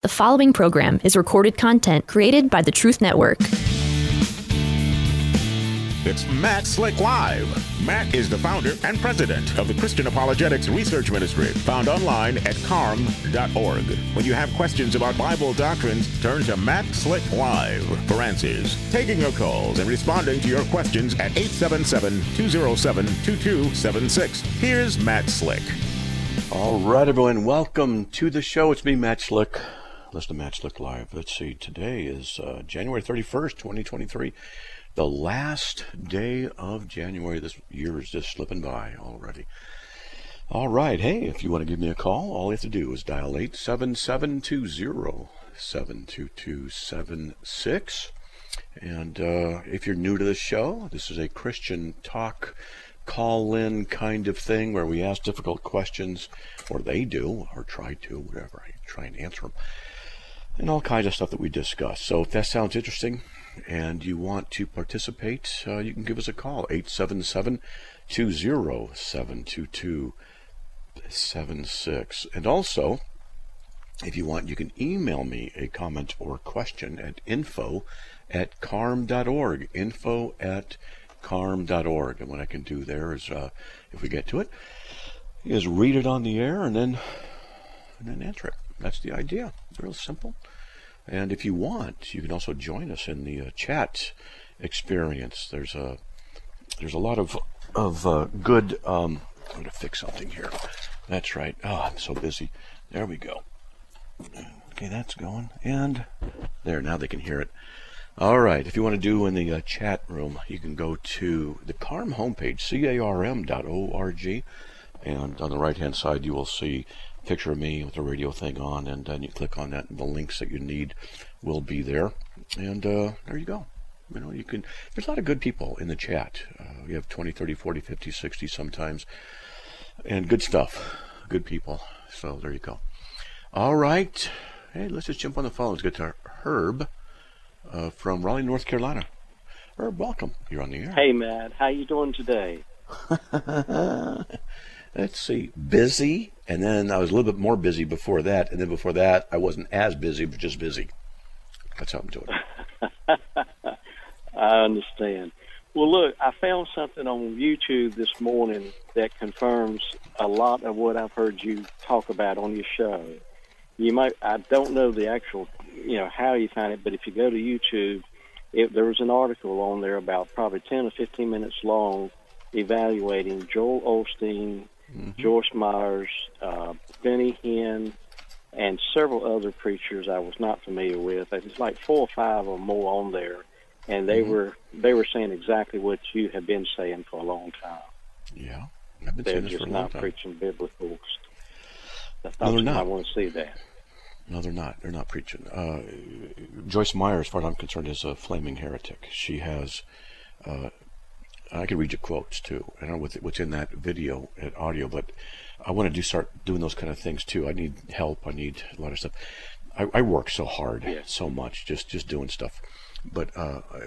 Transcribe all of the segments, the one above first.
The following program is recorded content created by the Truth Network. It's Matt Slick Live. Matt is the founder and president of the Christian Apologetics Research Ministry, found online at CARM.org. When you have questions about Bible doctrines, turn to Matt Slick Live for answers. Taking your calls and responding to your questions at 877-207-2276. Here's Matt Slick. All right, everyone. Welcome to the show. It's me, Matt Slick. Listen to Matt Slick Live. Let's see. Today is January 31st, 2023. The last day of January. This year is just slipping by already. All right. Hey, if you want to give me a call, all you have to do is dial 877-207-2276. And if you're new to the show, this is a Christian talk call-in kind of thing where we ask difficult questions, or they do, or try to, whatever. I try and answer them. And all kinds of stuff that we discuss. So if that sounds interesting and you want to participate, you can give us a call, 877-207-2276. And also, if you want, you can email me a comment or question at info@carm.org, info@carm.org. And what I can do there is, if we get to it, is read it on the air and then answer it. That's the idea. It's real simple. And if you want, you can also join us in the chat experience. There's a lot of good. I'm going to fix something here. That's right. Oh, I'm so busy. There we go. Okay, that's going. And there, now they can hear it. All right. If you want to do in the chat room, you can go to the CARM homepage, CARM.org. And on the right-hand side, you will see a picture of me with the radio thing on, and then you click on that, and the links that you need will be there. And there you go. You know, you can. There's a lot of good people in the chat. We have 20, 30, 40, 50, 60 sometimes, and good stuff. Good people. So there you go. All right. Hey, let's just jump on the phone. Let's get to Herb from Raleigh, North Carolina. Herb, welcome. You're on the air. Hey, Matt. How you doing today? Let's see, busy, and then I was a little bit more busy before that, and then before that, I wasn't as busy, but just busy. That's how I'm doing. I understand. Well, look, I found something on YouTube this morning that confirms a lot of what I've heard you talk about on your show. I don't know the actual, how you find it, but if you go to YouTube, there was an article on there about probably 10 or 15 minutes long, evaluating Joel Osteen, Joyce Myers, Benny Hinn, and several other preachers I was not familiar with. It's like 4 or 5 or more on there, and they were saying exactly what you have been saying for a long time. Yeah, I've been They're saying this just for a long not time. preaching biblical. I No, they're not. I want to see that. No, they're not. They're not preaching. Joyce Myers, as far as I'm concerned, is a flaming heretic. She has. I can read you quotes too. I don't know what's in that video and audio, but I want to start doing those kind of things too. I need help. I need a lot of stuff. I work so hard, so much, just doing stuff. But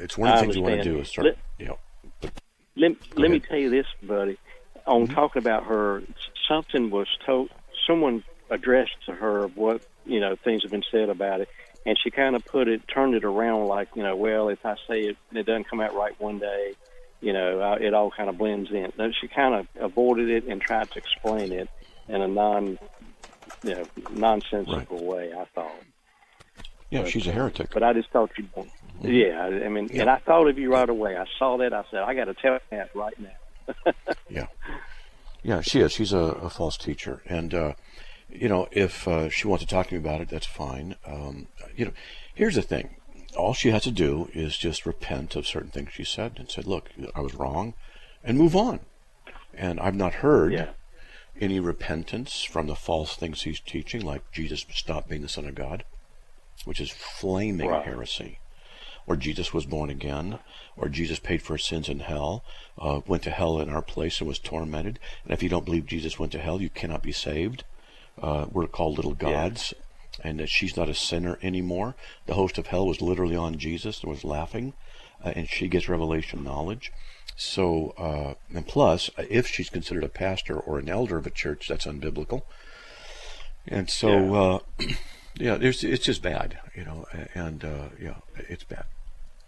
it's one of the things we want to do is start. Let me tell you this, buddy. On talking about her, something was told. Someone addressed to her what things have been said about it, and she kind of turned it around like, well, if I say it and it doesn't come out right one day, it all kind of blends in. No, she kind of avoided it and tried to explain it in a nonsensical way, I thought. Yeah, she's a heretic. But I just thought you'd... Yeah, I mean, and I thought of you right away. I saw that. I said, I got to tell that right now. Yeah, she is. She's a false teacher. And, if she wants to talk to me about it, that's fine. Here's the thing. All she has to do is just repent of certain things she said and said, look, I was wrong, and move on. And I've not heard any repentance from the false things he's teaching, like Jesus stopped being the Son of God, which is flaming heresy, or Jesus was born again, or Jesus paid for his sins in hell, went to hell in our place and was tormented. And if you don't believe Jesus went to hell, you cannot be saved. We're called little gods. And that she's not a sinner anymore. The host of hell was literally on Jesus and was laughing, and she gets revelation knowledge. So, and plus, if she's considered a pastor or an elder of a church, that's unbiblical. And so, Yeah, it's just bad, and yeah, it's bad.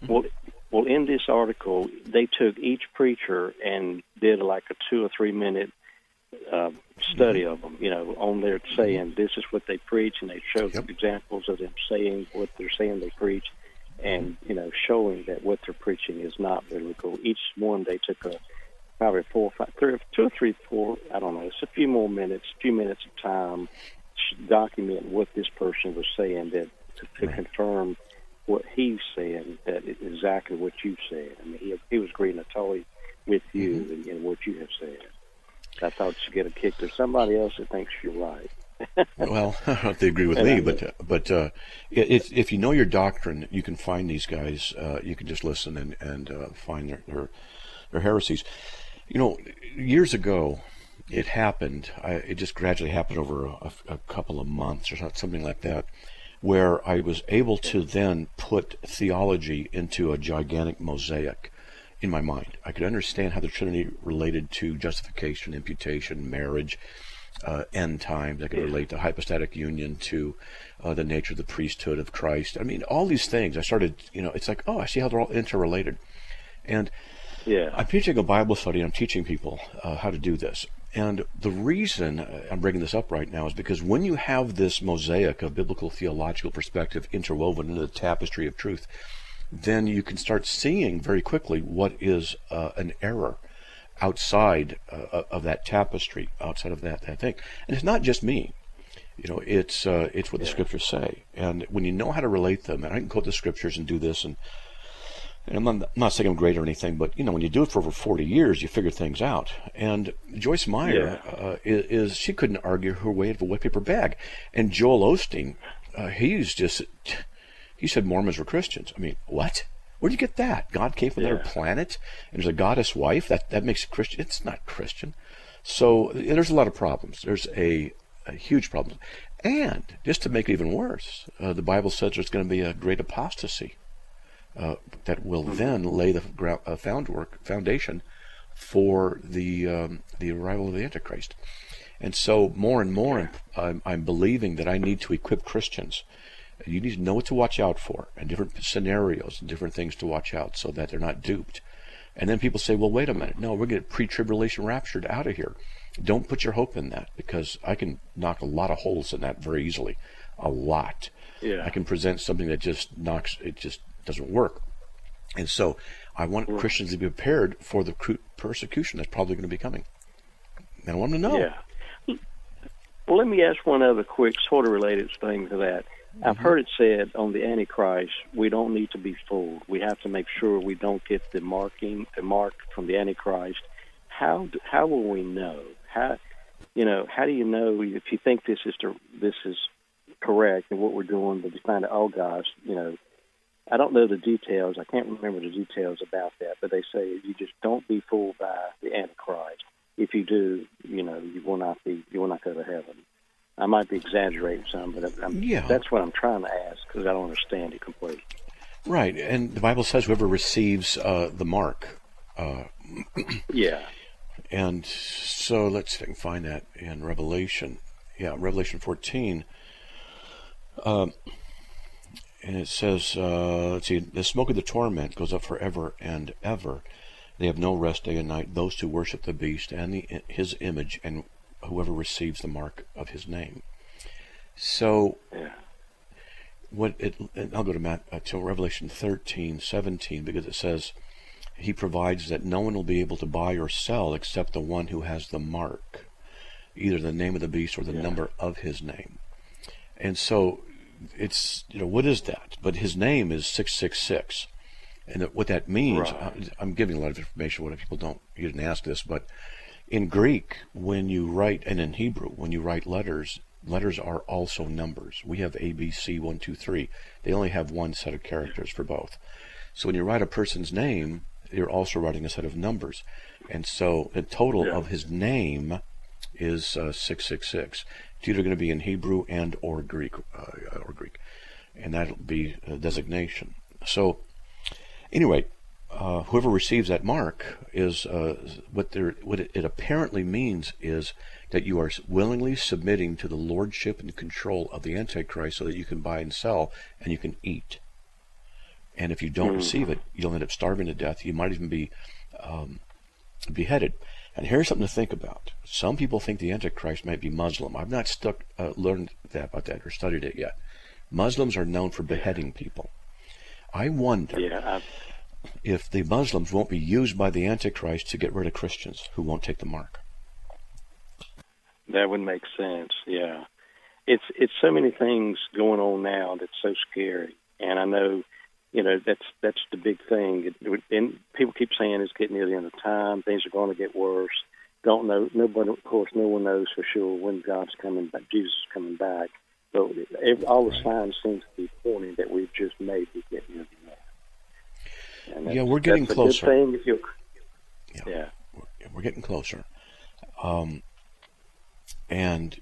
Well, in this article, they took each preacher and did like a 2 or 3 minute study of them, on their saying this is what they preach, and they showed examples of them saying what they're saying they preach, and showing that what they're preaching is not biblical. Each one they took probably 4 or 5, 2 or 3, 4, I don't know. It's a few minutes of time document what this person was saying that to confirm what he's saying, that it's exactly what you said. I mean, he was agreeing totally with you and what you have said. I thought you'd get a kick. There's somebody else that thinks you're right. Well, I don't know if they agree with me, but if you know your doctrine, you can find these guys. You can just listen and find their heresies. Years ago, it happened. It just gradually happened over a couple of months or something like that, where I was able to then put theology into a gigantic mosaic in my mind. I could understand how the Trinity related to justification, imputation, marriage, end times. I could relate the hypostatic union to the nature of the priesthood of Christ. I mean, all these things. I started, it's like, I see how they're all interrelated. And I'm teaching a Bible study, and I'm teaching people how to do this. And the reason I'm bringing this up right now is because when you have this mosaic of biblical theological perspective interwoven into the tapestry of truth, then you can start seeing very quickly what is an error outside of that tapestry, outside of that thing. And it's not just me. It's what the scriptures say. And when you know how to relate them, and I can quote the scriptures and do this, and I'm not saying I'm great or anything, but when you do it for over 40 years, you figure things out. And Joyce Meyer she couldn't argue her way out of a wet paper bag. And Joel Osteen, he said Mormons were Christians. I mean, what? Where'd you get that? God came from another planet, and there's a goddess wife. That makes it Christian. It's not Christian. So there's a lot of problems. There's a huge problem. And just to make it even worse, the Bible says there's going to be a great apostasy. That will then lay the foundation for the arrival of the Antichrist. And so more and more I'm believing that I need to equip Christians. You need to know what to watch out for, and different scenarios and different things to watch out so that they're not duped. And then people say, well, wait a minute. No, we're going to pre-tribulation raptured out of here. Don't put your hope in that, because I can knock a lot of holes in that very easily. A lot. I can present something that just doesn't work. And so I want Christians to be prepared for the persecution that's probably going to be coming. And I want them to know. Well, let me ask one other quick sort of related thing to that. I've heard it said on the Antichrist, we don't need to be fooled. We have to make sure we don't get the mark from the Antichrist. How will we know? How do you know if you think this is correct and what we're doing, but you find out, oh gosh, I don't know the details. I can't remember the details about that, but they say you just don't be fooled by the Antichrist. If you do, you will not go to heaven. I might be exaggerating some, but that's what I'm trying to ask, because I don't understand it completely. Right, and the Bible says whoever receives the mark. And so let's see if I can find that in Revelation. Revelation 14. And it says, let's see, the smoke of the torment goes up forever and ever. They have no rest day and night, those who worship the beast and his image, and whoever receives the mark of his name. So, I'll go to Revelation 13:17, because it says, he provides that no one will be able to buy or sell except the one who has the mark, either the name of the beast or the number of his name. And so, it's, what is that? But his name is 666. And what that means, I'm giving a lot of information, what people you didn't ask this, but in Greek, when you write, and in Hebrew, when you write letters are also numbers. We have A, B, C, 1, 2, 3. They only have one set of characters for both. So when you write a person's name, you're also writing a set of numbers. And so the total of his name is 666. It's either going to be in Hebrew and or Greek, and that'll be a designation. So anyway, whoever receives that mark is what it apparently means is that you are willingly submitting to the lordship and control of the Antichrist so that you can buy and sell and you can eat. And if you don't receive it, you'll end up starving to death. You might even be beheaded. And here's something to think about. Some people think the Antichrist might be Muslim. I've not learned about that or studied it yet. Muslims are known for beheading people. I wonder if the Muslims won't be used by the Antichrist to get rid of Christians who won't take the mark. That would make sense, yeah. It's so many things going on now that's so scary. And I know, that's the big thing. And people keep saying it's getting near the end of time. Things are going to get worse. Don't know. Nobody, of course, no one knows for sure when God's coming back, Jesus is coming back. So all the signs seem to be pointing that we've just maybe getting near the end. Yeah, we're getting closer. Good thing we're getting closer. And,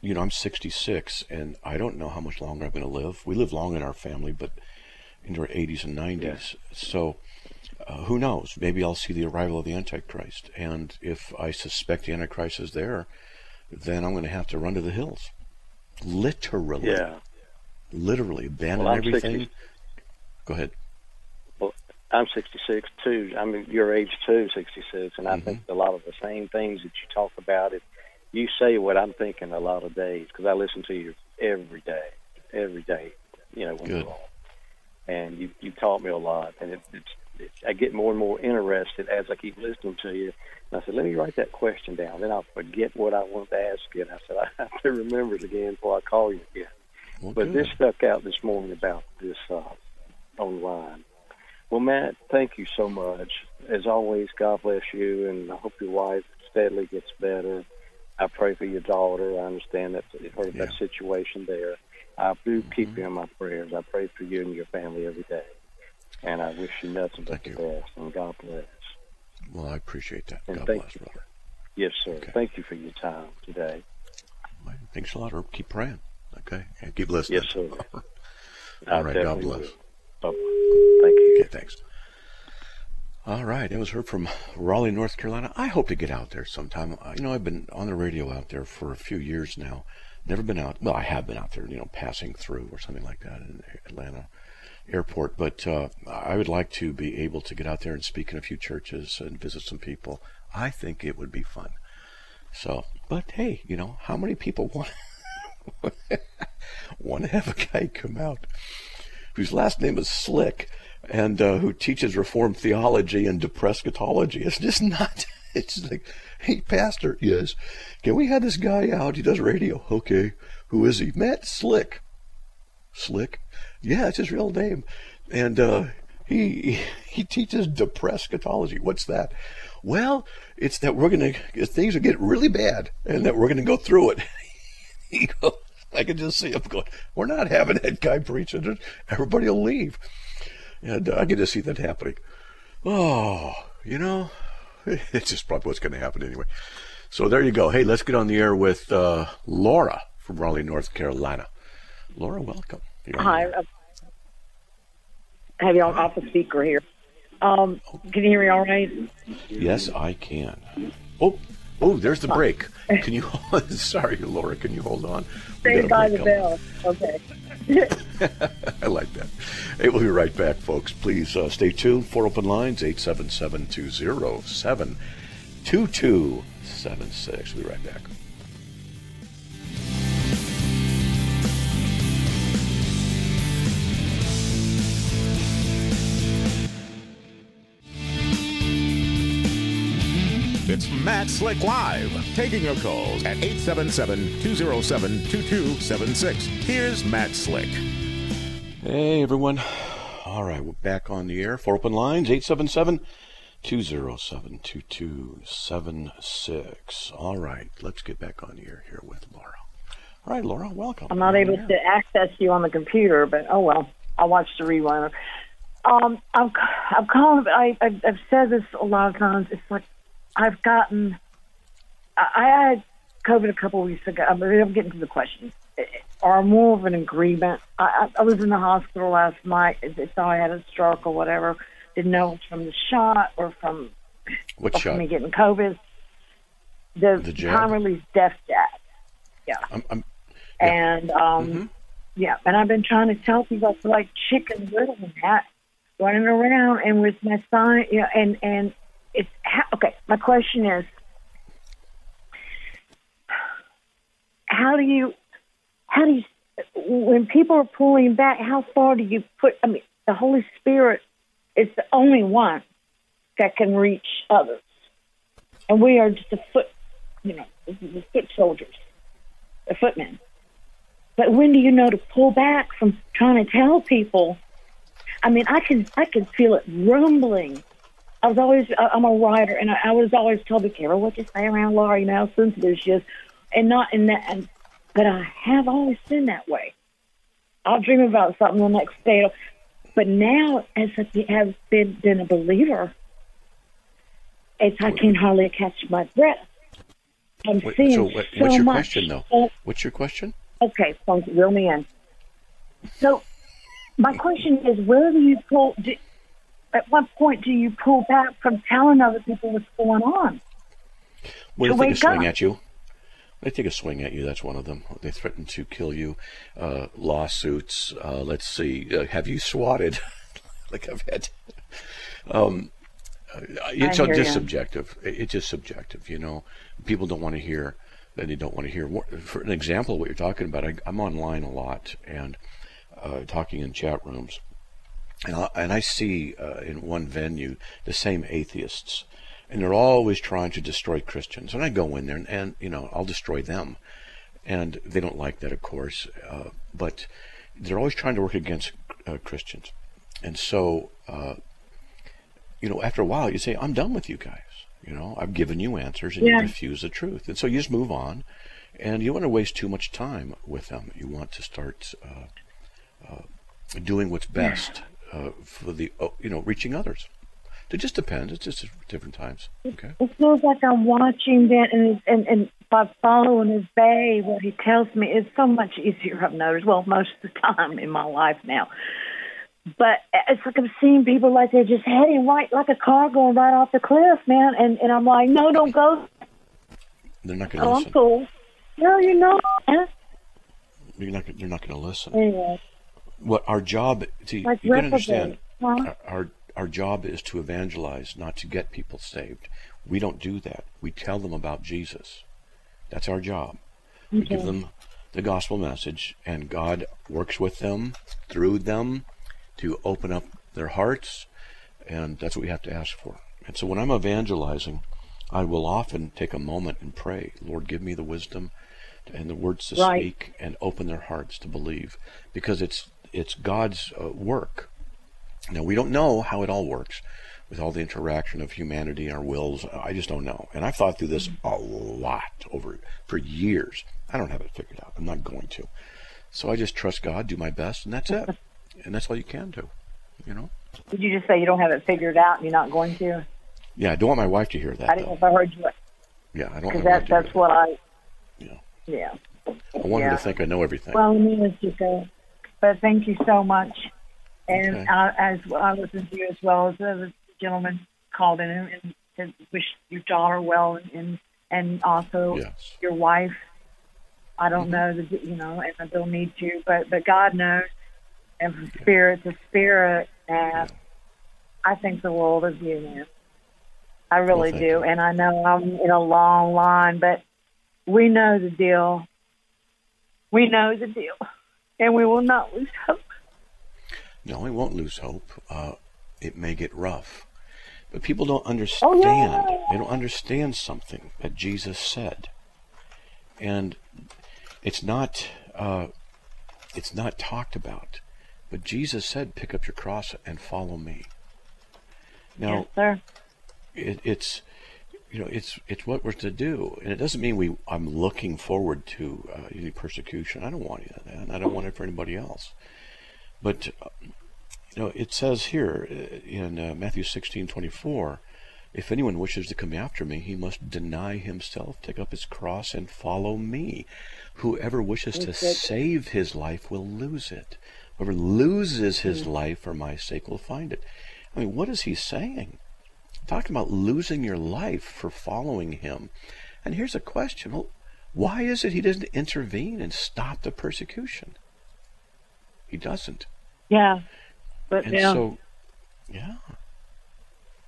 I'm 66, and I don't know how much longer I'm going to live. We live long in our family, but into our 80s and 90s. Yeah. So who knows? Maybe I'll see the arrival of the Antichrist. And if I suspect the Antichrist is there, then I'm going to have to run to the hills. Literally. Yeah. Literally. Abandon everything. 60. Go ahead. Well, I'm 66, too. I'm your age, too, 66. And I think a lot of the same things that you talk about, you say what I'm thinking a lot of days, because I listen to you every day, when you're on. And you taught me a lot, and I get more and more interested as I keep listening to you. And I said, let me write that question down. Then I'll forget what I want to ask you. And I said, I have to remember it again before I call you again. Well, but this stuck out this morning about this online. Well, Matt, thank you so much. As always, God bless you, and I hope your wife steadily gets better. I pray for your daughter. I understand that situation there. I do keep you in my prayers. I pray for you and your family every day. And I wish you nothing but the best. And God bless. Well, I appreciate that. And God bless, brother. Yes, sir. Okay. Thank you for your time today. Thanks a lot. Or keep praying. Okay? And keep listening. Yes, sir. All right. God bless. Thank you. Okay, thanks. All right. It was heard from Raleigh, North Carolina. I hope to get out there sometime. I've been on the radio out there for a few years now. Never been out. Well, I have been out there, passing through or something like that in Atlanta airport. But I would like to be able to get out there and speak in a few churches and visit some people. I think it would be fun. So, but hey, how many people want to have a guy come out whose last name is Slick and who teaches Reformed theology and depressed eschatology? It's just not. It's like, hey, pastor, yes, can we have this guy out? He does radio. Okay, who is he? Matt Slick. Slick? Yeah, it's his real name. And he teaches depressed eschatology. What's that? Well, it's that things are getting really bad, and that we're going to go through it. He goes, I can just see him going, we're not having that guy preaching. Everybody will leave. And I can just see that happening. Oh, it's just probably what's going to happen anyway. So there you go. Hey, let's get on the air with Laura from Raleigh, North Carolina. Laura, welcome. Hi. I have you on off the speaker here. Can you hear me all right? Yes, I can. Oh, there's the break. Can you hold? Sorry, Laura, can you hold on? Stay by the bell. Okay. I like that. Hey, we'll be right back, folks. Please stay tuned. 4 open lines, 877-207-2276. We'll be right back. It's Matt Slick Live, taking your calls at 877-207-2276. Here's Matt Slick. Hey, everyone. All right, we're back on the air. 4 open lines, 877-207-2276. All right, let's get back on the air here with Laura. All right, Laura, welcome. I'm not able to access you on the computer, but oh well. I'll watch the rewind. I'm calling. I've said this a lot of times. It's like I had COVID a couple of weeks ago. I'm getting to the question. Are more of an agreement? I was in the hospital last night. They thought I had a stroke or whatever. didn't know it was from the shot or from From me getting COVID. The time-release death jab. Yeah. Yeah, and I've been trying to tell people, I feel like chicken little and that, running around and with my son, and it's, okay, my question is, how do you, when people are pulling back, how far do you put, the Holy Spirit is the only one that can reach others. And we are just the foot soldiers, the footmen. But when do you know to pull back from trying to tell people? I can feel it rumbling. I'm a writer, and I was always told, be careful what you say around Laura, how sensitive she is. And not in that, but I have always been that way. I'll dream about something the next day. But now, as I have been a believer, I can hardly catch my breath. What's your question, though? What's your question? Okay, so reel me in. So, my question is, at what point do you pull back from telling other people what's going on? Well, they take a swing at you. They take a swing at you. That's one of them. They threaten to kill you. Lawsuits. Let's see. Have you swatted? Like I've had. It's just subjective. It's just subjective. People don't want to hear. They don't want to hear. For an example of what you're talking about, I'm online a lot and talking in chat rooms, and I see in one venue the same atheists, and they're always trying to destroy Christians. And I go in there and I'll destroy them, and they don't like that, of course. But they're always trying to work against Christians, and so after a while you say, I'm done with you guys. I've given you answers, and you refuse the truth. And so you just move on, and you don't want to waste too much time with them. You want to start doing what's best for the, reaching others. It just depends. It's just different times. Okay. It feels like I'm watching that, and by following his bay, what he tells me is so much easier, I've noticed, most of the time in my life now. But it's like I'm seeing people like they're just heading right, like a car going right off the cliff, man. And I'm like, no, don't go. They're not going to listen. I'm cool. No, you're not. They're not going to listen. Anyway. What our job, you got to understand, our job is to evangelize, not to get people saved. We don't do that. We tell them about Jesus. That's our job. We give them the gospel message, and God works with them, through them, to open up their hearts, and that's what we have to ask for. And so when I'm evangelizing, I will often take a moment and pray, Lord, give me the wisdom and the words to speak, and open their hearts to believe, because it's God's work. Now, we don't know how it all works with all the interaction of humanity and our wills. I just don't know. And I've thought through this a lot for years. I don't have it figured out. I'm not going to. So I just trust God, do my best, and that's it. And that's all you can do, Did you just say you don't have it figured out and you're not going to? Yeah, I don't want my wife to hear that. I didn't know if I heard you. Yeah, I don't want my wife to hear that's what I... Yeah. I want her to think I know everything. Well, let me let you go. But thank you so much. And as I listened to you as well as the gentleman called in and said, wish your daughter well, and also your wife. I don't know, and I don't need to, but God knows. And from spirit to spirit, and I think the world of you, man. I really do. You. And I know I'm in a long line, but we know the deal. We know the deal. And we will not lose hope. No, we won't lose hope. It may get rough. But people don't understand. They don't understand something that Jesus said. And it's not talked about. But Jesus said, pick up your cross and follow me. Now, yes, sir. It's what we're to do. And it doesn't mean I'm looking forward to any persecution. I don't want any of that. And I don't want it for anybody else. But, it says here in Matthew 16:24, if anyone wishes to come after me, he must deny himself, take up his cross, and follow me. Whoever wishes to save his life will lose it. Whoever loses his life for my sake will find it. I mean, what is he saying? Talking about losing your life for following him. And here's a question. Well, why is it he doesn't intervene and stop the persecution? He doesn't. Yeah. But And so, yeah,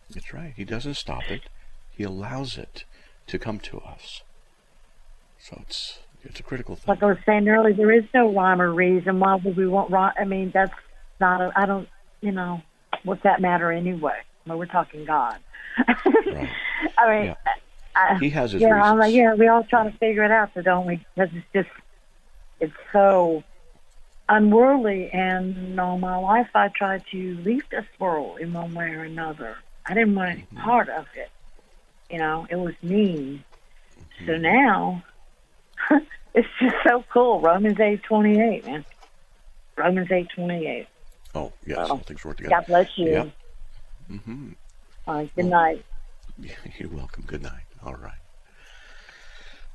that's right. He doesn't stop it. He allows it to come to us. So it's a critical thing. like I was saying earlier, there is no rhyme or reason. Why would we want rhyme? I mean, that's not, I don't, what's that matter anyway? Well, we're talking God. Right. I mean, Yeah. He has his yeah, reasons. I'm like, we all try to figure it out, so don't we? Because it's so unworldly, and all my life I tried to leave this world in one way or another. I didn't want any part of it. It was me. So now, it's just so cool. Romans 8:28, man. Romans 8:28. Oh, yes, So, all things work together. God bless you. Yeah. Mm-hmm. Good night. You're welcome. Good night. All right.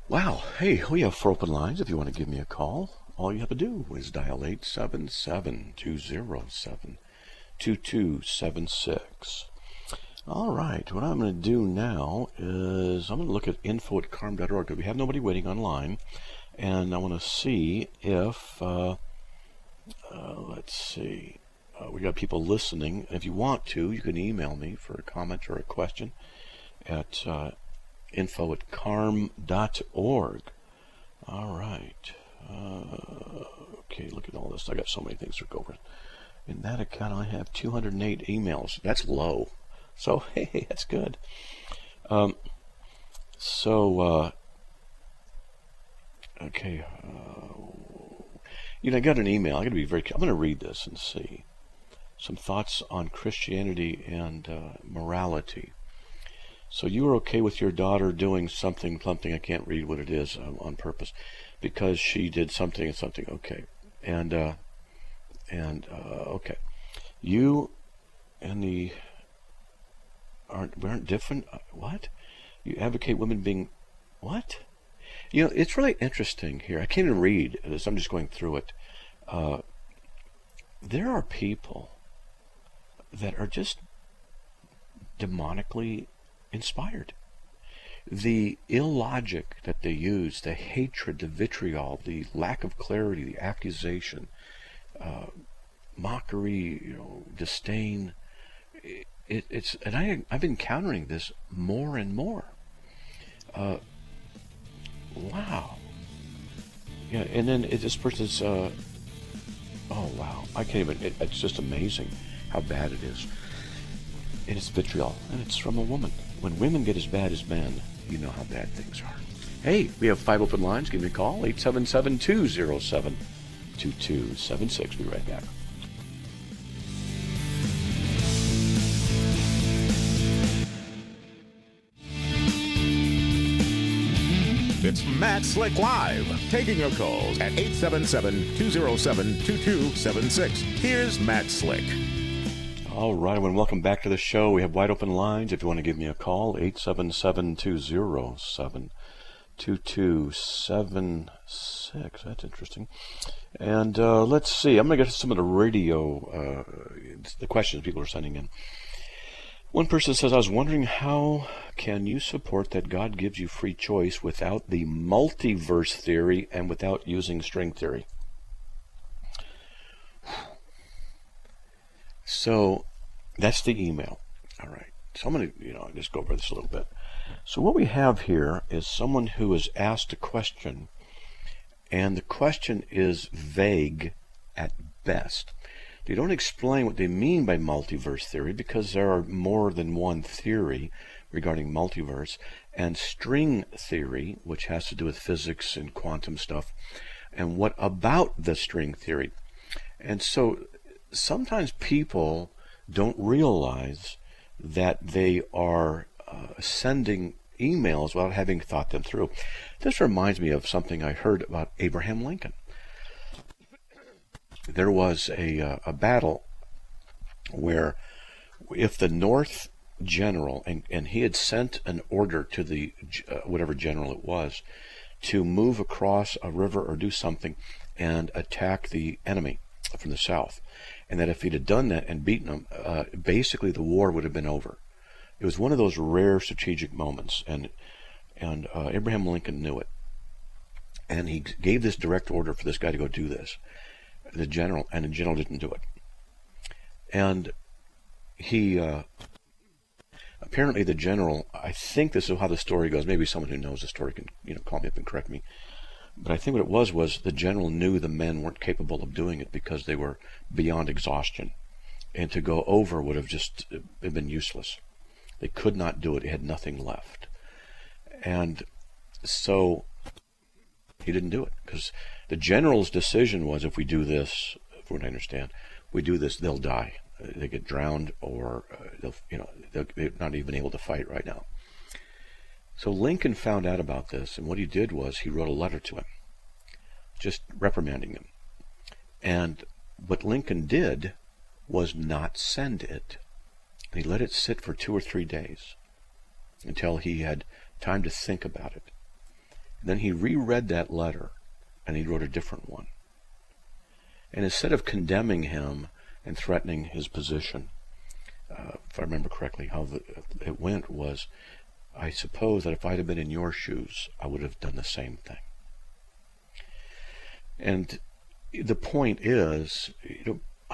Wow. Hey, we have 4 open lines. If you want to give me a call, all you have to do is dial 877-207-2276. All right. What I'm going to do now is I'm going to look at info@carm.org. We have nobody waiting online, and I want to see if, let's see, we got people listening. If you want to, you can email me for a comment or a question at info@carm.org. All right. Okay, look at all this. I got so many things to go over. In that account, I have 208 emails. That's low. So, hey, that's good. Okay. I got an email. I'm going to read this and see. Some thoughts on Christianity and morality. So you were okay with your daughter doing something, I can't read what it is on purpose, because she did something. Okay. And okay. You and we aren't different. What? You advocate women being, what? It's really interesting here. I can't even read this. I'm just going through it. There are people that are just demonically inspired. The illogic that they use, the hatred, the vitriol, the lack of clarity, the accusation, mockery, disdain. And I've been encountering this more and more. Wow. Yeah, and then this person's, oh wow, I can't even, it's just amazing how bad it is. And it's vitriol, and it's from a woman. When women get as bad as men, you know how bad things are. Hey, we have 5 open lines. Give me a call, 877-207-2276. Be right back. It's Matt Slick Live, taking your calls at 877-207-2276. Here's Matt Slick. All right, everyone, welcome back to the show. We have wide open lines. If you want to give me a call, 877-207-2276. That's interesting. And let's see. I'm going to get to some of the radio, the questions people are sending in. One person says, I was wondering, how can you support that God gives you free choice without the multiverse theory and without using string theory? So that's the email. All right. So I'm going to, just go over this a little bit. So what we have here is someone who has asked a question, and the question is vague at best. They don't explain what they mean by multiverse theory, because there are more than one theory regarding multiverse, and string theory, which has to do with physics and quantum stuff, and what about the string theory. And so sometimes people don't realize that they are sending emails without having thought them through. This reminds me of something I heard about Abraham Lincoln. There was a battle where if the North general, and he had sent an order to the whatever general it was, to move across a river or do something and attack the enemy. from the South, and that if he'd have done that and beaten them, basically the war would have been over. It was one of those rare strategic moments, and Abraham Lincoln knew it. And he gave this direct order for this guy to go do this, the general, and the general didn't do it. And he, apparently the general, I think this is how the story goes, maybe someone who knows the story can, call me up and correct me, but I think what it was the general knew the men weren't capable of doing it because they were beyond exhaustion. And to go over would have just been useless. They could not do it. It had nothing left. And so he didn't do it because the general's decision was, if we do this, from what I understand, we do this, they'll die. They get drowned, or they're not even able to fight right now. So Lincoln found out about this, and what he did was he wrote a letter to him, just reprimanding him. And what Lincoln did was not send it. He let it sit for 2 or 3 days until he had time to think about it. And then he reread that letter, and he wrote a different one. And instead of condemning him and threatening his position, if I remember correctly, how it went was, I suppose that if I'd have been in your shoes, I would have done the same thing. And the point is,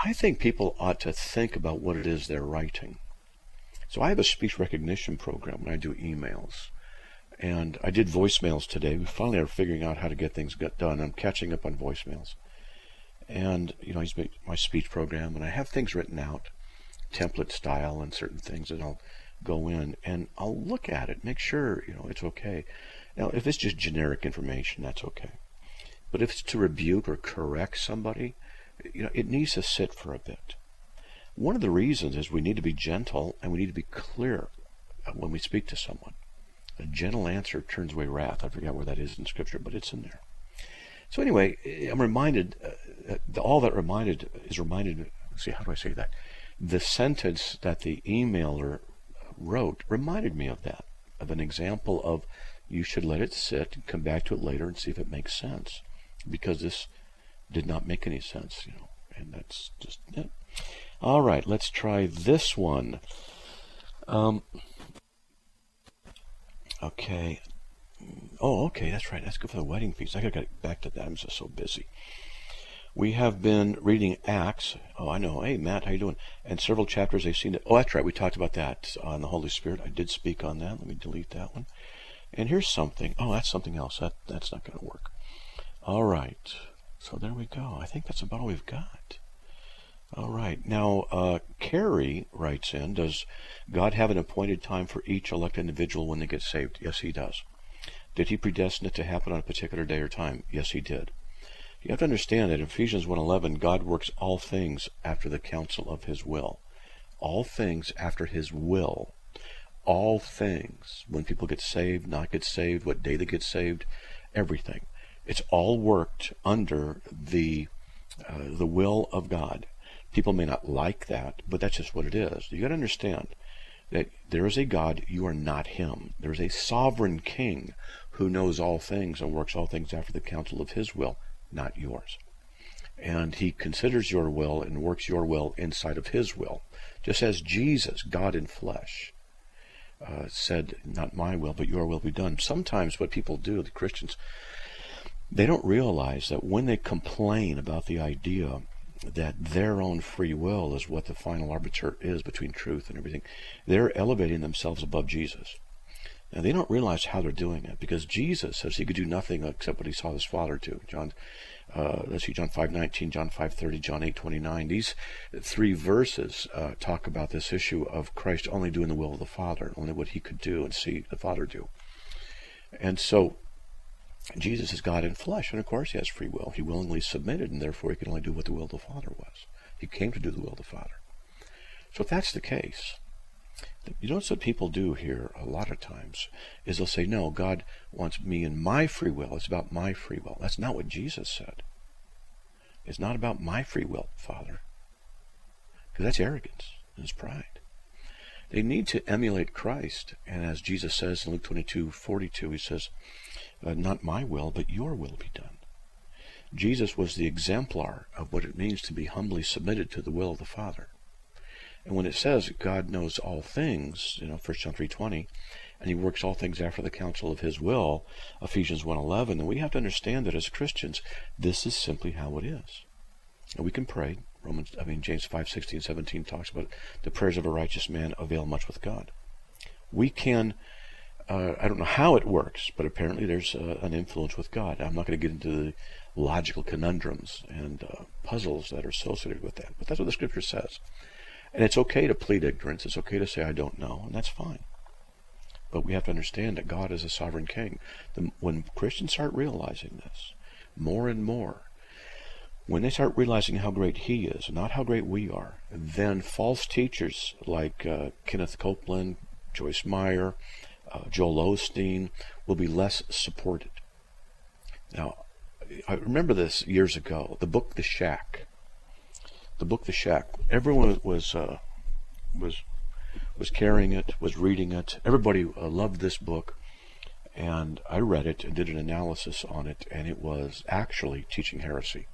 I think people ought to think about what it is they're writing. So I have a speech recognition program when I do emails. And I did voicemails today. We finally are figuring out how to get things done. I'm catching up on voicemails. And, he's my speech program, and I have things written out, template style and certain things, and I'll go in and I'll look at it, make sure, it's okay. Now, if it's just generic information, that's okay. But if it's to rebuke or correct somebody, it needs to sit for a bit. One of the reasons is we need to be gentle and we need to be clear when we speak to someone. A gentle answer turns away wrath. I forget where that is in Scripture, but it's in there. So anyway, I'm reminded, all that is reminded, let's see, how do I say that? The sentence that the emailer wrote reminded me of that, of an example of you should let it sit and come back to it later and see if it makes sense. Because this did not make any sense, and that's just it. All right, let's try this one. Okay. Oh, okay, that's right. That's good for the wedding feast. I got to get back to that. I'm just so busy. We have been reading Acts. Oh, I know. Hey, Matt, how you doing? And several chapters they've seen it. Oh, that's right. We talked about that on the Holy Spirit. I did speak on that. Let me delete that one. And here's something. Oh, that's something else. That's not going to work. All right. So there we go. I think that's about all we've got. All right. Now, Carrie writes in, does God have an appointed time for each elected individual when they get saved? Yes, he does. Did he predestine it to happen on a particular day or time? Yes, he did. You have to understand that in Ephesians 1:11, God works all things after the counsel of his will. All things after his will. All things. When people get saved, not get saved, what day they get saved, everything. It's all worked under the will of God. People may not like that, but that's just what it is. You got to understand that there is a God, you are not him. There is a sovereign king who knows all things and works all things after the counsel of his will, not yours. And he considers your will and works your will inside of his will. Just as Jesus, God in flesh, said, not my will, but your will be done. Sometimes what people do, the Christians, they don't realize that when they complain about the idea that their own free will is what the final arbiter is between truth and everything, they're elevating themselves above Jesus. Now, they don't realize how they're doing it, because Jesus says he could do nothing except what he saw his Father do. John 5:19, John 5:30, John 8:29. These three verses talk about this issue of Christ only doing the will of the Father, only what he could do and see the Father do. And so Jesus is God in flesh, and of course he has free will. He willingly submitted, and therefore he can only do what the will of the Father was. He came to do the will of the Father. So if that's the case, you notice what people do here a lot of times is they'll say, no, God wants me and my free will. It's about my free will. That's not what Jesus said. It's not about my free will, Father. Because that's arrogance and it's pride. They need to emulate Christ. And as Jesus says in Luke 22:42, he says, not my will, but your will be done. Jesus was the exemplar of what it means to be humbly submitted to the will of the Father. And when it says God knows all things, 1 John 3:20, and he works all things after the counsel of his will, Ephesians 1:11, then we have to understand that as Christians, this is simply how it is. And we can pray. James 5:16-17 talks about the prayers of a righteous man avail much with God. We can, I don't know how it works, but apparently there's an influence with God. I'm not going to get into the logical conundrums and puzzles that are associated with that, but that's what the Scripture says. And it's okay to plead ignorance. It's okay to say, I don't know, and that's fine. But we have to understand that God is a sovereign king. When Christians start realizing this more and more, when they start realizing how great he is, not how great we are, then false teachers like Kenneth Copeland, Joyce Meyer, Joel Osteen will be less supported. Now, I remember this years ago, the book The Shack. The book The Shack. Everyone was carrying it, was reading it. Everybody loved this book, and I read it and did an analysis on it, and it was actually teaching heresy.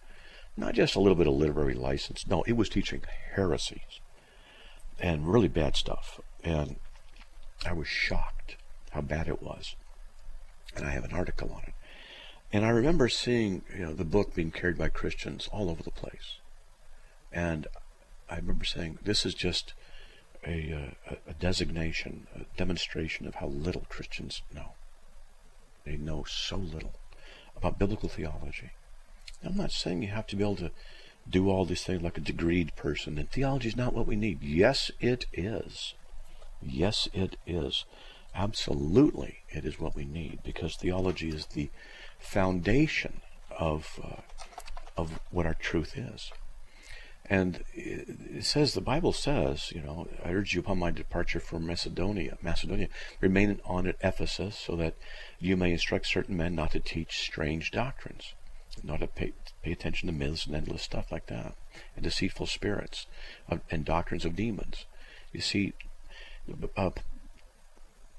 Not just a little bit of literary license. No, it was teaching heresies and really bad stuff. And I was shocked how bad it was. And I have an article on it. And I remember seeing, the book being carried by Christians all over the place. And I remember saying, this is just a designation, a demonstration of how little Christians know. They know so little about biblical theology. I'm not saying you have to be able to do all these things like a degreed person, and theology is not what we need. Yes, it is. Yes, it is. Absolutely, it is what we need, because theology is the foundation of what our truth is. And it says, the Bible says, I urge you upon my departure from Macedonia, remain on at Ephesus, so that you may instruct certain men not to teach strange doctrines, not to pay attention to myths and endless stuff like that, and deceitful spirits, and doctrines of demons. You see,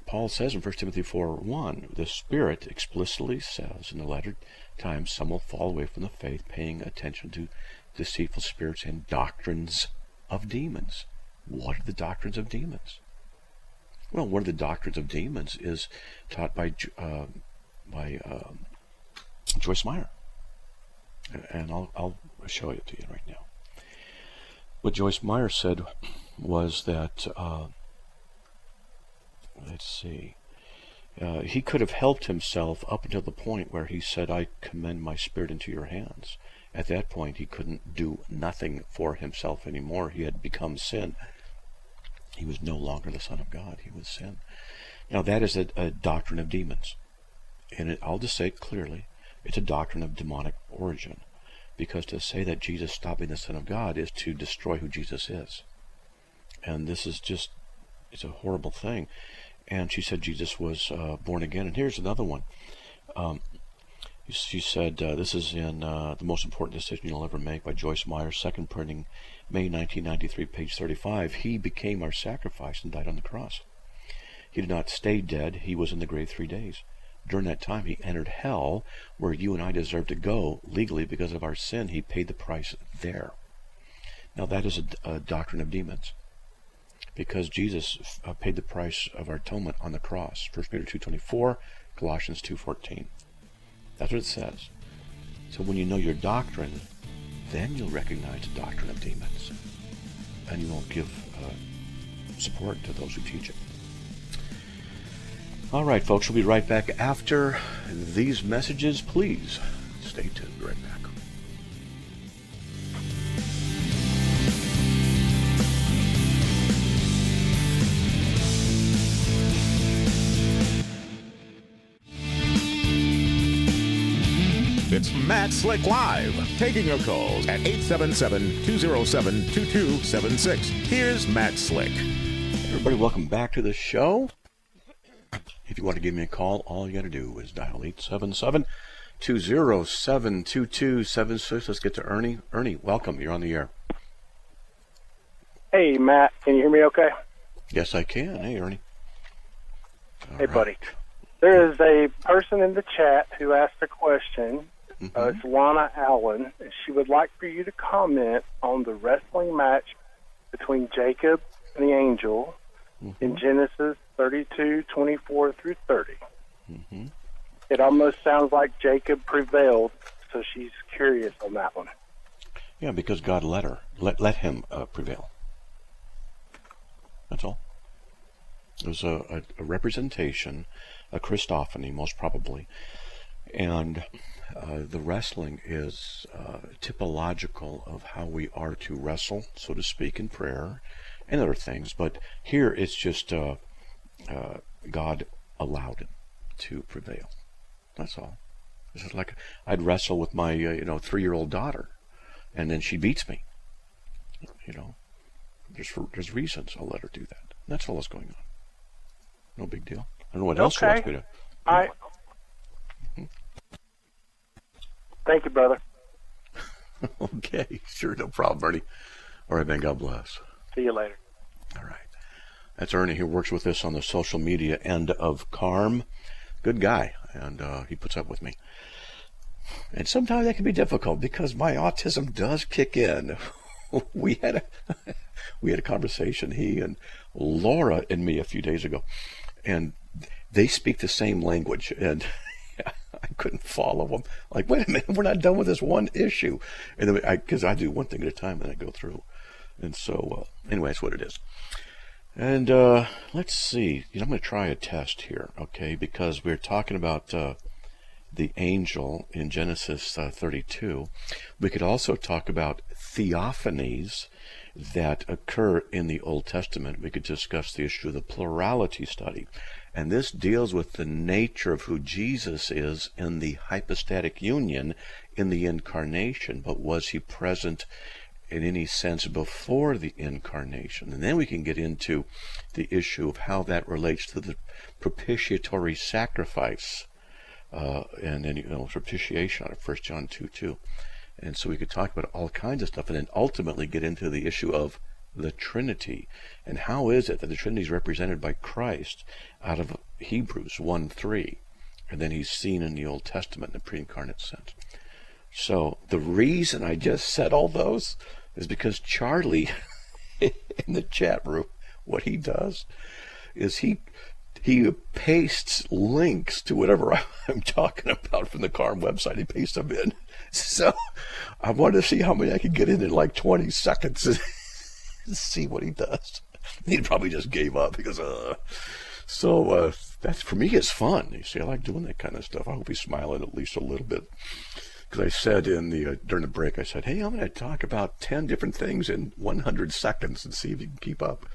Paul says in 1 Timothy 4:1, the Spirit explicitly says in the latter times some will fall away from the faith, paying attention to deceitful spirits and doctrines of demons. What are the doctrines of demons? Well, one of the doctrines of demons is taught by Joyce Meyer. And I'll show it to you right now. What Joyce Meyer said was that, he could have helped himself up until the point where he said, I commend my spirit into your hands. At that point, he couldn't do nothing for himself anymore. He had become sin. He was no longer the Son of God. He was sin. Now, that is a doctrine of demons. And I'll just say it clearly. It's a doctrine of demonic origin, because to say that Jesus stopped being the Son of God is to destroy who Jesus is. And this is just, it's a horrible thing. And she said Jesus was born again. And here's another one. She said, this is in The Most Important Decision You'll Ever Make by Joyce Meyer, second printing, May 1993, page 35. He became our sacrifice and died on the cross. He did not stay dead. He was in the grave 3 days. During that time, he entered hell, where you and I deserve to go legally because of our sin. He paid the price there. Now, that is a doctrine of demons, because Jesus paid the price of our atonement on the cross. 1 Peter 2:24, Colossians 2:14. That's what it says. So when you know your doctrine, then you'll recognize the doctrine of demons, and you won't give support to those who teach it. All right, folks, we'll be right back after these messages. Please stay tuned. Be right back. It's Matt Slick Live, taking your calls at 877-207-2276. Here's Matt Slick. Everybody, welcome back to the show. If you want to give me a call, all you got to do is dial 877-207-2276. Let's get to Ernie. Ernie, welcome. You're on the air. Hey, Matt. Can you hear me okay? Yes, I can. Hey, Ernie. Hey, buddy. There is a person in the chat who asked a question. It's Lana Allen. She would like for you to comment on the wrestling match between Jacob and the angel in Genesis 32:24 through 30. It almost sounds like Jacob prevailed, so she's curious on that one. Yeah, because God let him prevail. That's all. It was a representation, a Christophany, most probably. And the wrestling is typological of how we are to wrestle, so to speak, in prayer and other things. But here it's just God allowed him to prevail. That's all. This is like I'd wrestle with my 3-year-old daughter, and then she beats me. There's reasons I'll let her do that. That's all that's going on. No big deal. I don't know what else she wants me to. All right. Thank you, brother. Okay, sure, no problem, Ernie. All right, man, God bless. See you later. All right. That's Ernie, who works with us on the social media end of CARM. Good guy, and he puts up with me. And sometimes that can be difficult because my autism does kick in. We had a conversation, he and Laura and me, a few days ago, and they speak the same language, and I couldn't follow them. Like, wait a minute, we're not done with this one issue. And then because I do one thing at a time, and I go through. And so, anyway, that's what it is. And let's see. I'm going to try a test here, okay? Because we're talking about the angel in Genesis 32. We could also talk about theophanies that occur in the Old Testament. We could discuss the issue of the plurality study. And this deals with the nature of who Jesus is in the hypostatic union in the incarnation. But was he present in any sense before the incarnation? And then we can get into the issue of how that relates to the propitiatory sacrifice and then propitiation out of 1 John 2:2. And so we could talk about all kinds of stuff and then ultimately get into the issue of the Trinity. And how is it that the Trinity is represented by Christ out of Hebrews 1:3, and then he's seen in the Old Testament in the pre-incarnate sense? So the reason I just said all those is because Charlie in the chat room, what he does is he pastes links to whatever I'm talking about from the CARM website. He pastes them in. So I wanted to see how many I could get in like 20 seconds and see what he does. He probably just gave up because so that's, for me, it's fun. You see, I like doing that kind of stuff. I hope he's smiling at least a little bit. Because I said during the break, I said, hey, I'm going to talk about 10 different things in 100 seconds and see if you can keep up.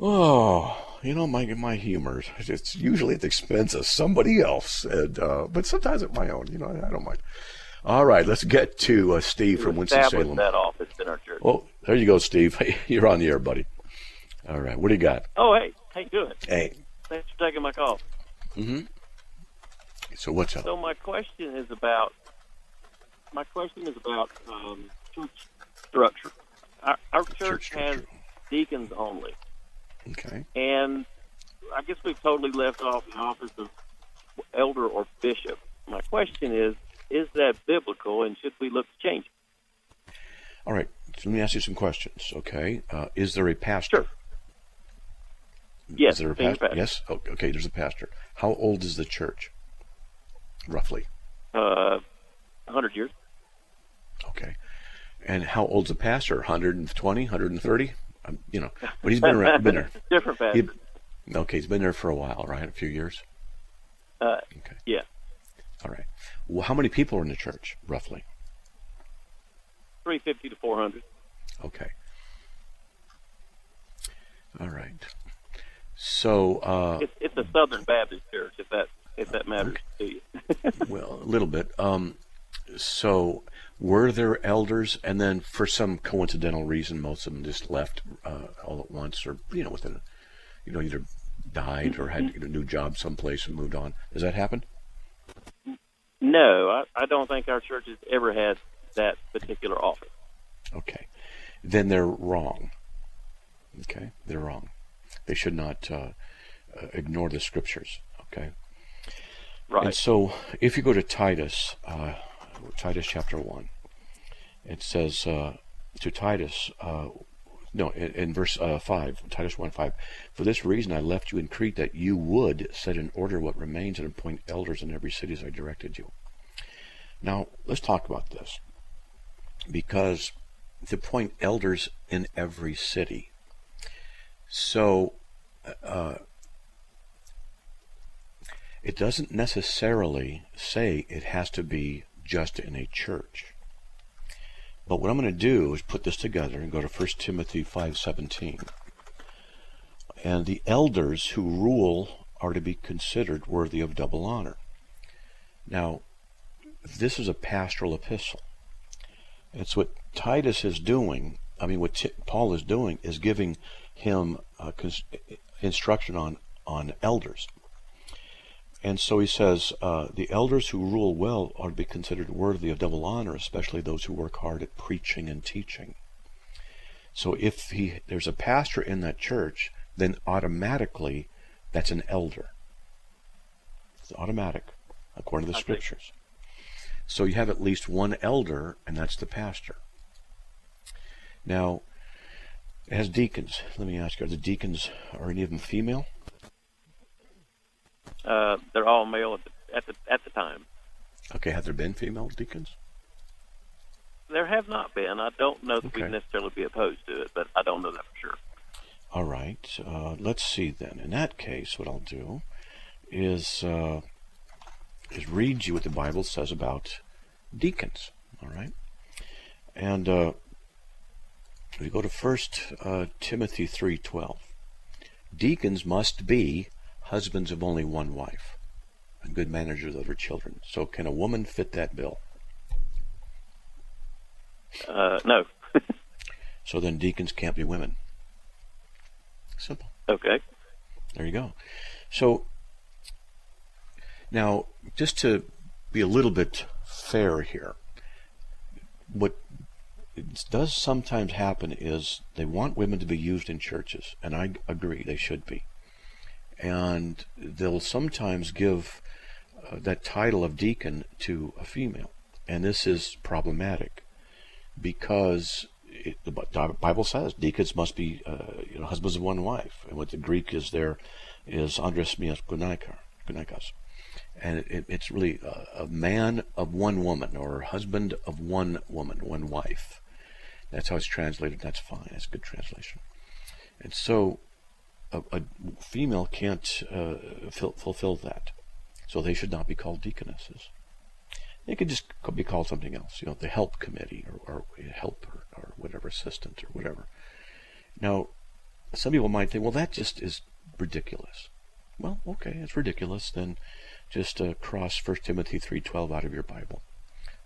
Oh, my humor, it's usually at the expense of somebody else, but sometimes at my own, I don't mind. All right, let's get to Steve from Winston-Salem. That office in our church. Oh, there you go, Steve. Hey, you're on the air, buddy. All right, what do you got? Oh, hey, how you doing? Hey. Thanks for taking my call. Mm-hmm. So what's up? So my question is about church structure. Our church has deacons only. Okay. And I guess we've totally left off the office of elder or bishop. My question is that biblical, and should we look to change it? All right. So let me ask you some questions, okay? Is there a pastor? Sure. Yes. Is there a pastor? Yes? Oh, okay, there's a pastor. How old is the church, roughly? 100 years. Okay. And how old's the pastor? 120, 130? But he's been around. Been there. Different pastor. Okay, he's been there for a while, right? A few years? Okay. Yeah. All right. Well, how many people are in the church, roughly? 350 to 400. Okay. All right. So it's a Southern Baptist church, if that matters to you. Well, a little bit. So were there elders, and then for some coincidental reason, most of them just left all at once, or within, either died or had to get a new job someplace and moved on. Does that happen? No, I don't think our church has ever had that particular office. Okay. Then they're wrong. Okay? They're wrong. They should not ignore the scriptures. Okay? Right. And so if you go to Titus, Titus chapter 1, it says to Titus, in verse 5, Titus 1:5, for this reason I left you in Crete, that you would set in order what remains and appoint elders in every city as I directed you. Now, let's talk about this, because to appoint elders in every city. So, it doesn't necessarily say it has to be just in a church. But what I'm going to do is put this together and go to 1 Timothy 5:17. And the elders who rule are to be considered worthy of double honor. Now, this is a pastoral epistle. It's what Titus is doing. I mean, what Paul is doing is giving him instruction on elders. And so he says, the elders who rule well are to be considered worthy of double honor, especially those who work hard at preaching and teaching. So if there's a pastor in that church, then automatically that's an elder. It's automatic, according to the scriptures. So you have at least one elder, and that's the pastor. Now, as deacons, let me ask you, are any of them female? They're all male at the time. Okay, have there been female deacons? There have not been. I don't know that we'd necessarily be opposed to it, but I don't know that for sure. All right. Let's see then. In that case, what I'll do is read you what the Bible says about deacons. All right. And we go to 1 Timothy 3:12. Deacons must be husbands of only one wife, and good managers of their children. So can a woman fit that bill? No. So then deacons can't be women. Simple. Okay. There you go. So now, just to be a little bit fair here, what does sometimes happen is they want women to be used in churches, and I agree they should be. And they'll sometimes give that title of deacon to a female. And this is problematic because the Bible says deacons must be husbands of one wife. And what the Greek is there is andros mias gunaikas. And it's really a man of one woman, or husband of one woman, one wife. That's how it's translated. That's fine. That's a good translation. And so a female can't fulfill that. So they should not be called deaconesses. They could just be called something else, the help committee or helper or whatever, assistant or whatever. Now, some people might think, well, that just is ridiculous. Well, okay, it's ridiculous. Then just cross 1 Timothy 3:12 out of your Bible.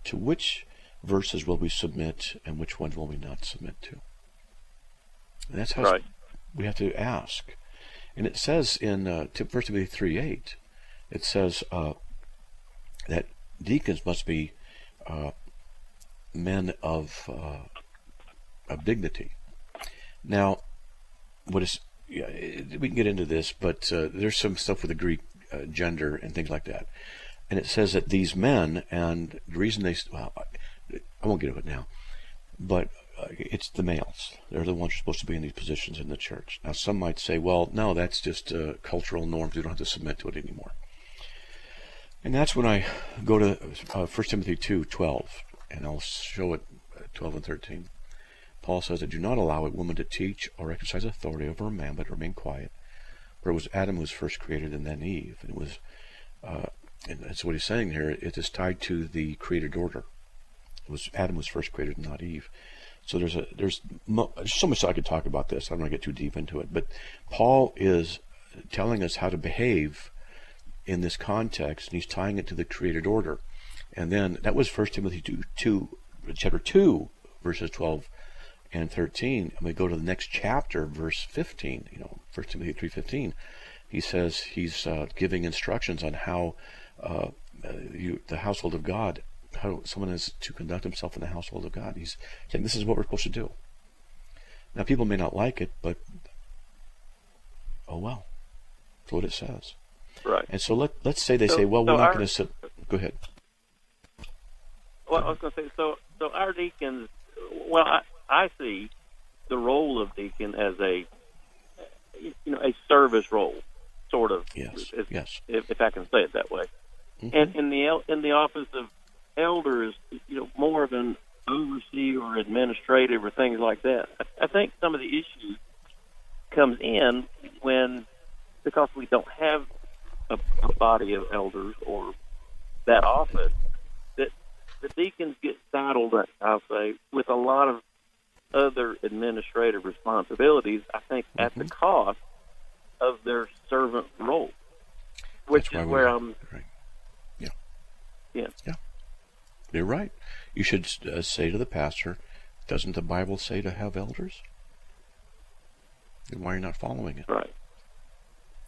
To which verses will we submit and which ones will we not submit to? And that's how we have to ask. And it says in 1 Timothy 3:8, it says that deacons must be men of dignity. Now, we can get into this, but there's some stuff with the Greek gender and things like that. And it says that these men, and the reason I won't get into it now, but it's the males. They're the ones who are supposed to be in these positions in the church. Now, some might say, well, no, that's just cultural norms. We don't have to submit to it anymore. And that's when I go to 1 Timothy 2:12, and I'll show it 12 and 13. Paul says that do not allow a woman to teach or exercise authority over a man, but remain quiet. For it was Adam who was first created, and then Eve. And it was, and that's what he's saying here. It is tied to the created order. It was Adam was first created, not Eve. So there's so much I could talk about this. I don't want to get too deep into it, but Paul is telling us how to behave in this context, and he's tying it to the created order. And then that was 1 Timothy 2, chapter 2, verses 12 and 13. And we go to the next chapter, verse 15. 1 Timothy 3:15. He says he's giving instructions on how the household of God, how someone is to conduct himself in the household of God. He's saying this is what we're supposed to do. Now, people may not like it, but oh well. That's what it says. Right. And so let's say they say, well, so we're not going to sit. Go ahead. Well, I was going to say, so our deacons, well, I see the role of deacon as a service role, sort of. Yes. If I can say it that way. Mm-hmm. And in the office of elder is, more of an overseer or administrative or things like that. I think some of the issues comes in because we don't have a body of elders or that office, that the deacons get saddled, I'll say, with a lot of other administrative responsibilities, I think, at the cost of their servant role, which is where I'm... Right. Yeah. You're right. You should say to the pastor, doesn't the Bible say to have elders? Then why are you not following it? Right.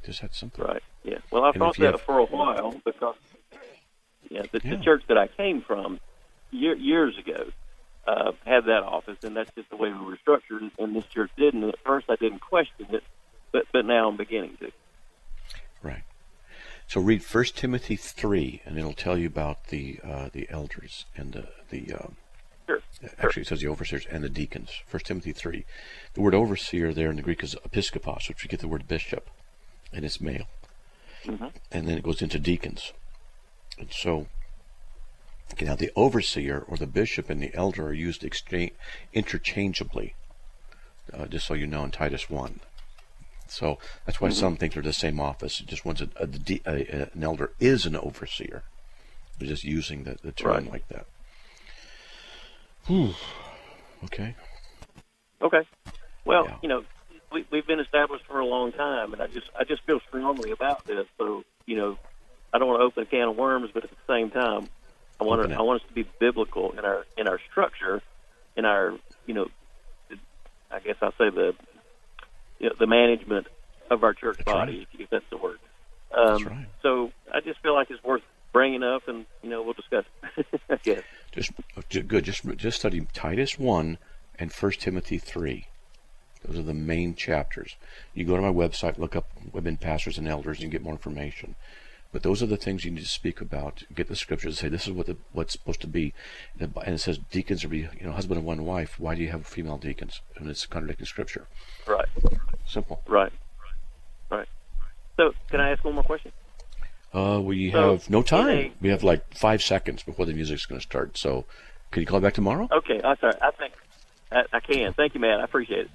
Just that simple. Right. Yeah. Well, I thought that for a while because the church that I came from years ago had that office, and that's just the way we were structured. And this church didn't. And at first, I didn't question it, but now I'm beginning to. Right. So read 1 Timothy 3, and it'll tell you about the elders and Sure. Actually, it says the overseers and the deacons. 1 Timothy 3. The word overseer there in the Greek is episkopos, which we get the word bishop, and it's male. Mm-hmm. And then it goes into deacons. And so, now the overseer or the bishop and the elder are used interchangeably, just so you know, in Titus 1. So that's why some think they're the same office. Just one's an elder is an overseer. They're just using the term like that. Okay. Well, we've been established for a long time, and I just feel strongly about this. So, I don't want to open a can of worms, but at the same time, I want us to be biblical in our structure, in our I guess I'll say the management of our church body, if that's the word. That's right. So I just feel like it's worth bringing up, and we'll discuss it. I guess. Just study Titus 1 and 1 Timothy 3. Those are the main chapters. You go to my website, look up women pastors and elders, and you get more information. But those are the things you need to speak about. Get the scriptures and say this is what's supposed to be. And it says deacons are husband and one wife. Why do you have female deacons? And it's contradicting scripture. Right. Simple. Right. So can I ask one more question? We have no time. We have like 5 seconds before the music's going to start. So can you call back tomorrow? Okay. I'm sorry. I think I can. Thank you, man. I appreciate it.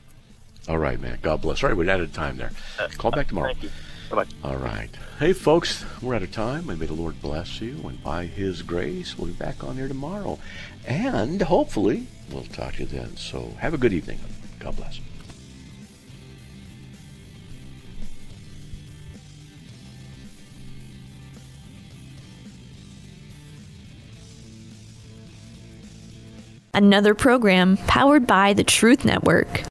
All right, man. God bless. Sorry, we're out of time there. Call back tomorrow. Thank you. Bye-bye. All right. Hey, folks, we're out of time, and may the Lord bless you, and by His grace, we'll be back on here tomorrow. And hopefully, we'll talk to you then. So have a good evening. God bless. Another program powered by the Truth Network.